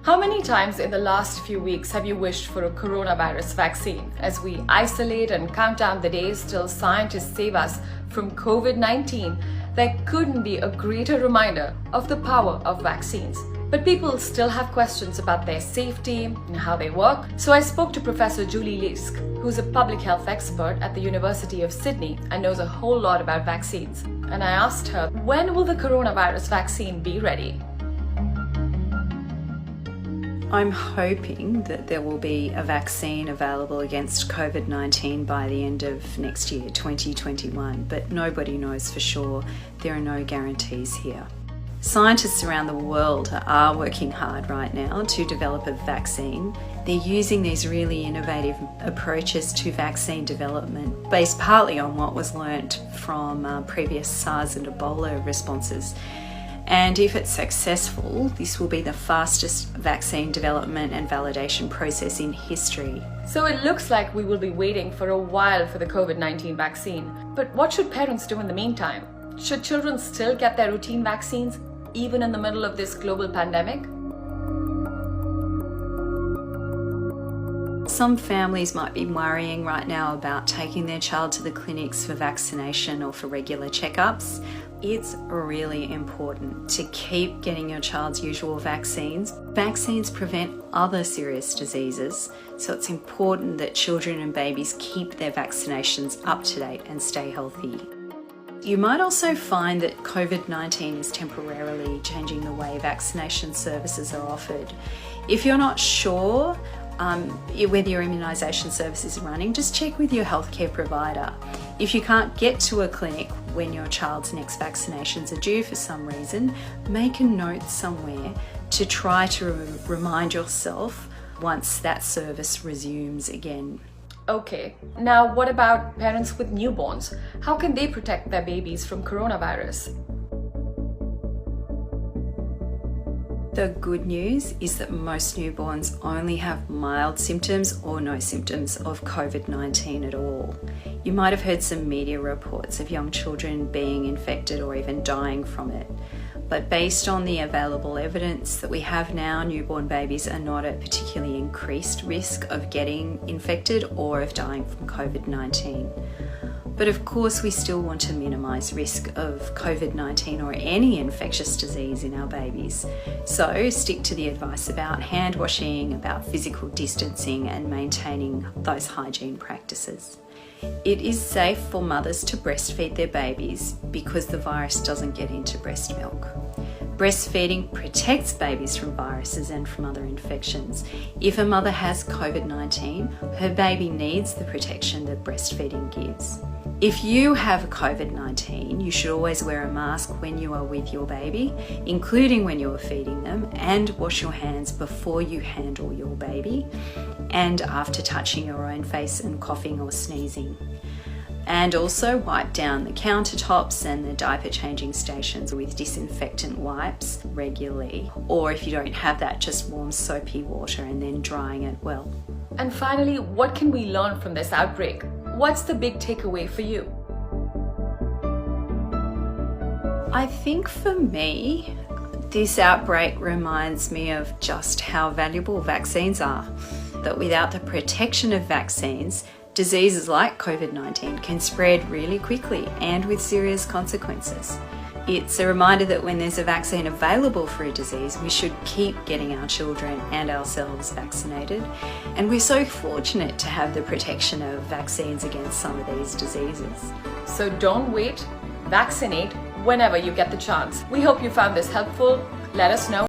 How many times in the last few weeks have you wished for a coronavirus vaccine? As we isolate and count down the days till scientists save us from COVID-19, there couldn't be a greater reminder of the power of vaccines. But people still have questions about their safety and how they work. So I spoke to Professor Julie Leask, who's a public health expert at the University of Sydney and knows a whole lot about vaccines. And I asked her, when will the coronavirus vaccine be ready? I'm hoping that there will be a vaccine available against COVID-19 by the end of next year, 2021, but nobody knows for sure. There are no guarantees here. Scientists around the world are working hard right now to develop a vaccine. They're using these really innovative approaches to vaccine development based partly on what was learnt from previous SARS and Ebola responses. And if it's successful, this will be the fastest vaccine development and validation process in history. So it looks like we will be waiting for a while for the COVID-19 vaccine. But what should parents do in the meantime? Should children still get their routine vaccines, even in the middle of this global pandemic? Some families might be worrying right now about taking their child to the clinics for vaccination or for regular checkups. It's really important to keep getting your child's usual vaccines. Vaccines prevent other serious diseases, so it's important that children and babies keep their vaccinations up to date and stay healthy. You might also find that COVID-19 is temporarily changing the way vaccination services are offered. If you're not sure whether your immunisation service is running, just check with your healthcare provider. If you can't get to a clinic when your child's next vaccinations are due for some reason, make a note somewhere to try to remind yourself once that service resumes again. Okay, now what about parents with newborns? How can they protect their babies from coronavirus? The good news is that most newborns only have mild symptoms or no symptoms of COVID-19 at all. You might have heard some media reports of young children being infected or even dying from it. But based on the available evidence that we have now, newborn babies are not at particularly increased risk of getting infected or of dying from COVID-19. But of course, we still want to minimise risk of COVID-19 or any infectious disease in our babies. So stick to the advice about hand washing, about physical distancing and maintaining those hygiene practices. It is safe for mothers to breastfeed their babies because the virus doesn't get into breast milk. Breastfeeding protects babies from viruses and from other infections. If a mother has COVID-19, her baby needs the protection that breastfeeding gives. If you have COVID-19, you should always wear a mask when you are with your baby, including when you are feeding them, and wash your hands before you handle your baby and after touching your own face and coughing or sneezing. And also wipe down the countertops and the diaper changing stations with disinfectant wipes regularly. Or if you don't have that, just warm soapy water and then drying it well. And finally, what can we learn from this outbreak? What's the big takeaway for you? I think for me, this outbreak reminds me of just how valuable vaccines are. That without the protection of vaccines, diseases like COVID-19 can spread really quickly and with serious consequences. It's a reminder that when there's a vaccine available for a disease, we should keep getting our children and ourselves vaccinated. And we're so fortunate to have the protection of vaccines against some of these diseases. So don't wait, vaccinate whenever you get the chance. We hope you found this helpful. Let us know